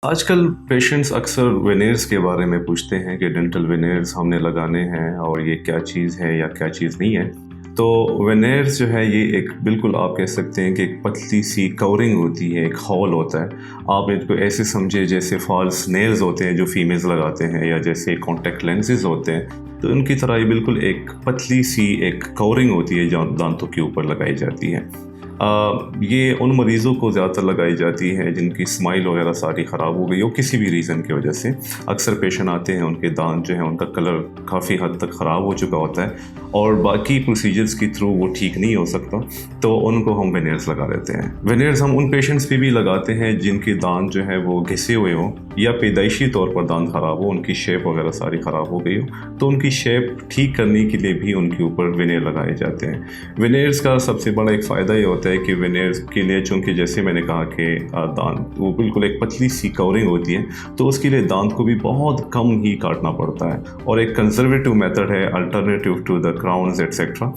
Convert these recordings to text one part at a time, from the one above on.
आजकल पेशेंट्स अक्सर वेनेयर्स के बारे में पूछते हैं कि डेंटल वेनेयर्स हमने लगाने हैं और ये क्या चीज़ है या क्या चीज़ नहीं है। तो वेनेयर्स जो है ये एक बिल्कुल आप कह सकते हैं कि एक पतली सी कवरिंग होती है, एक हॉल होता है। आप इनको ऐसे समझे जैसे फॉल्स नेल्स होते हैं जो फीमेल्स लगाते हैं या जैसे कॉन्टैक्ट लेंसेज होते हैं, तो उनकी तरह ये बिल्कुल एक पतली सी एक कवरिंग होती है जो दांतों के ऊपर लगाई जाती है। ये उन मरीज़ों को ज़्यादातर लगाई जाती है जिनकी स्माइल वगैरह सारी ख़राब हो गई हो किसी भी रीज़न की वजह से। अक्सर पेशेंट आते हैं, उनके दांत जो है उनका कलर काफ़ी हद तक ख़राब हो चुका होता है और बाकी प्रोसीजर्स के थ्रू वो ठीक नहीं हो सकता, तो उनको हम वेनेयर्स लगा देते हैं। वेनेयर्स हम उन पेशेंट्स पे भी लगाते हैं जिनके दांत जो है वो घिसे हुए हों या पैदाइशी तौर पर दांत ख़राब हो, उनकी शेप वगैरह सारी ख़राब हो गई हो, तो उनकी शेप ठीक करने के लिए भी उनके ऊपर वेनेयर लगाए जाते हैं। वेनेयर्स का सबसे बड़ा एक फ़ायदा ये होता है कि वेनेयर्स के लिए, चूँकि जैसे मैंने कहा कि दांत वो बिल्कुल एक पतली सी कवरिंग होती है, तो उसके लिए दांत को भी बहुत कम ही काटना पड़ता है और एक कंजर्वेटिव मेथड है alternative to the crowns etcetera,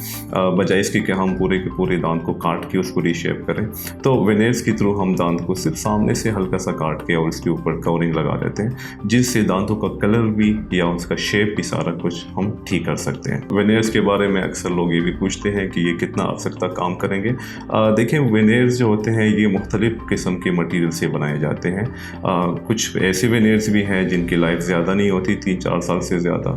बजाय इसके कि हम पूरे के पूरे दांत को काट के उसको रीशेप करें। तो वेनेयर्स के थ्रू हम दांत को सिर्फ सामने से हल्का सा काट के और उसके ऊपर कवरिंग लगा देते हैं, जिससे दांतों का कलर भी या उसका शेप भी सारा कुछ हम ठीक कर सकते हैं। वेनेयर्स के बारे में अक्सर लोग ये भी पूछते हैं कि ये कितना अर्से तक काम करेंगे। देखिए, वेनेयर्स जो होते हैं ये मुख्तलिफ़ किस्म के मटेरियल से बनाए जाते हैं। कुछ ऐसे वेनेयर्स भी हैं जिनकी लाइफ ज़्यादा नहीं होती, 3-4 साल से ज़्यादा,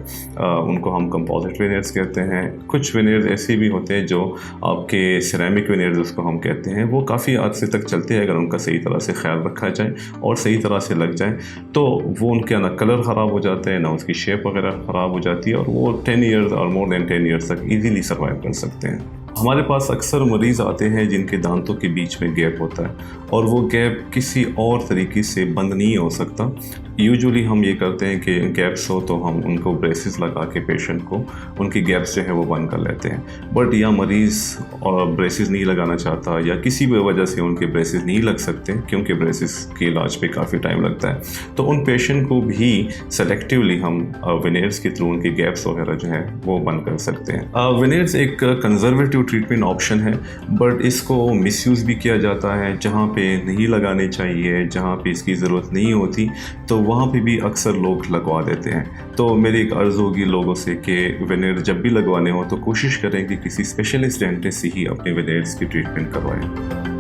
उनको हम कंपोजिट वेनेयर्स कहते हैं। कुछ वेनेयर्स ऐसे भी होते हैं जो आपके सिरेमिक वेनेयर्स उसको हम कहते हैं, वो काफ़ी अर्से तक चलते हैं अगर उनका सही तरह से ख्याल रखा जाए और सही तरह से लग जाए, तो वो उनके ना कलर ख़राब हो जाता है ना उसकी शेप वगैरह ख़राब हो जाती है और वो 10 ईयर्स और मोर देन 10 ईयर्स तक ईजीली सर्वाइव कर सकते हैं। हमारे पास अक्सर मरीज़ आते हैं जिनके दांतों के बीच में गैप होता है और वो गैप किसी और तरीके से बंद नहीं हो सकता। यूजुअली हम ये करते हैं कि गैप्स हो तो हम उनको ब्रेसेस लगा के पेशेंट को उनकी गैप्स जो है वो बंद कर लेते हैं, बट या मरीज़ और ब्रेसेस नहीं लगाना चाहता या किसी भी वजह से उनके ब्रेसेस नहीं लग सकते क्योंकि ब्रेसेस के इलाज पे काफ़ी टाइम लगता है, तो उन पेशेंट को भी सेलेक्टिवली हम वेनेयर्स के थ्रू उनके गैप्स वगैरह जो है वो बंद कर सकते हैं। वेनेयर्स एक कंजर्वेटिव ट्रीटमेंट ऑप्शन है, बट इसको मिसयूज़ भी किया जाता है। जहाँ पे नहीं लगाने चाहिए, जहाँ पे इसकी ज़रूरत नहीं होती, तो वहाँ पे भी अक्सर लोग लगवा देते हैं। तो मेरी एक अर्ज़ होगी लोगों से कि वेनेयर जब भी लगवाने हो तो कोशिश करें कि किसी स्पेशलिस्ट डेंटिस्ट से ही अपने वेनेयर्स की ट्रीटमेंट करवाएं।